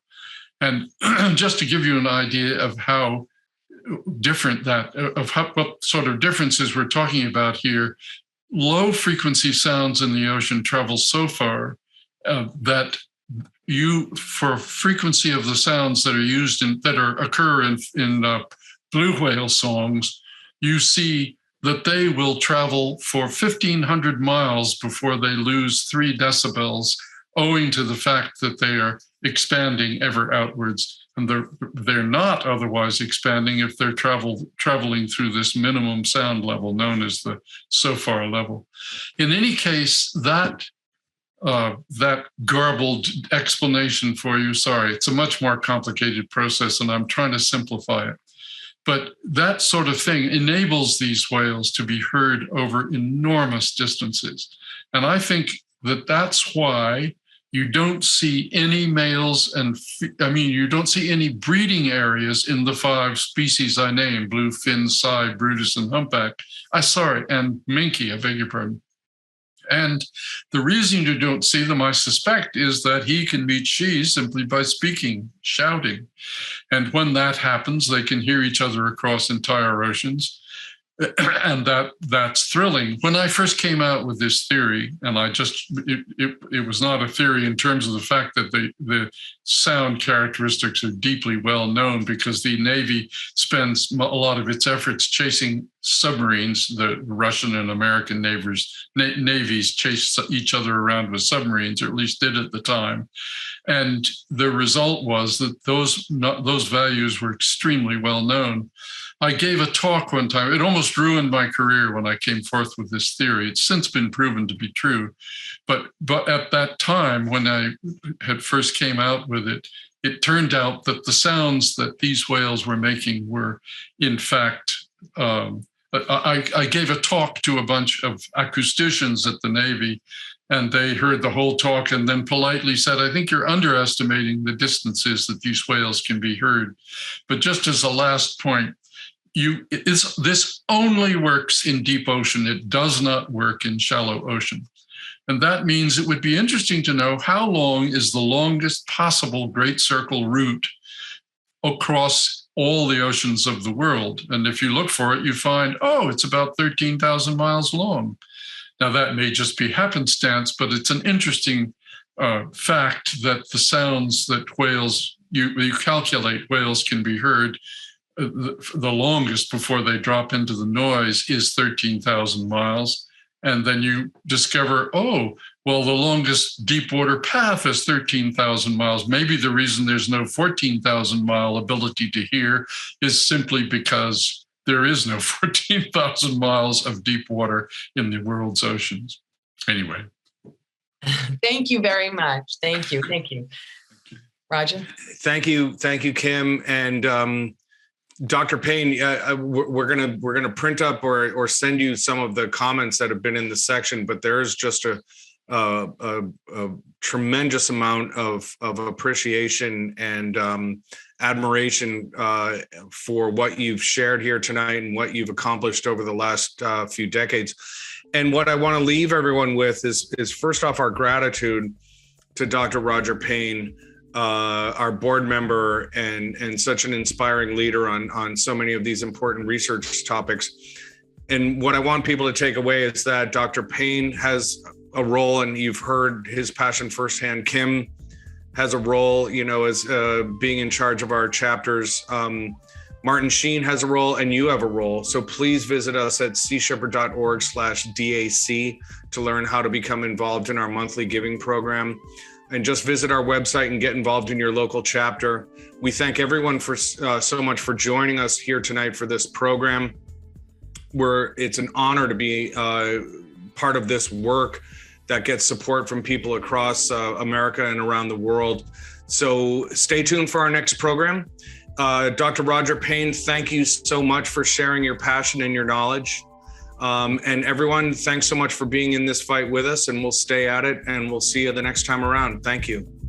And just to give you an idea of how different what sort of differences we're talking about here, low frequency sounds in the ocean travel so far that for frequency of the sounds that are used occur in blue whale songs, you see that they will travel for 1,500 miles before they lose 3 decibels, owing to the fact that they are expanding ever outwards. And they're not otherwise expanding if they're traveling through this minimum sound level known as the SOFAR level. In any case, that garbled explanation for you, sorry, it's a much more complicated process and I'm trying to simplify it. But that sort of thing enables these whales to be heard over enormous distances. And I think that that's why you don't see any males you don't see any breeding areas in the 5 species I named, bluefin, sei, Brutus, and humpback. And minke, I beg your pardon. And the reason you don't see them, I suspect, is that he can meet she simply by speaking, shouting. And when that happens, they can hear each other across entire oceans. And that's thrilling. When I first came out with this theory, and it was not a theory in terms of the fact that the sound characteristics are deeply well known, because the Navy spends a lot of its efforts chasing submarines. The Russian and American navies chase each other around with submarines, or at least did at the time. And the result was that those values were extremely well known. I gave a talk one time. It almost ruined my career when I came forth with this theory. It's since been proven to be true. But at that time, when I had first came out with it, it turned out that the sounds that these whales were making were, in fact, I gave a talk to a bunch of acousticians at the Navy, and they heard the whole talk and then politely said, I think you're underestimating the distances that these whales can be heard. But just as a last point, this only works in deep ocean. It does not work in shallow ocean. And that means it would be interesting to know how long is the longest possible great circle route across all the oceans of the world. And if you look for it, you find, it's about 13,000 miles long. Now, that may just be happenstance, but it's an interesting fact that the sounds that you calculate whales can be heard, the longest before they drop into the noise is 13,000 miles. And then you discover, the longest deep water path is 13,000 miles. Maybe the reason there's no 14,000 mile ability to hear is simply because there is no 14,000 miles of deep water in the world's oceans. Anyway. Thank you very much. Thank you. Roger? Thank you, Kim. And Dr. Payne, we're gonna print up or send you some of the comments that have been in the section, but there is just a tremendous amount of appreciation and admiration for what you've shared here tonight and what you've accomplished over the last few decades. And what I want to leave everyone with is first off, our gratitude to Dr. Roger Payne, our board member and such an inspiring leader on so many of these important research topics. And what I want people to take away is that Dr. Payne has a role, and you've heard his passion firsthand. Kim has a role, as being in charge of our chapters. Martin Sheen has a role, and you have a role. So please visit us at seashepherd.org/DAC to learn how to become involved in our monthly giving program. And just visit our website and get involved in your local chapter. We thank everyone for so much for joining us here tonight for this program. It's an honor to be part of this work that gets support from people across America and around the world. So stay tuned for our next program. Dr. Roger Payne, thank you so much for sharing your passion and your knowledge. And everyone, thanks so much for being in this fight with us, and we'll stay at it, and we'll see you the next time around. Thank you.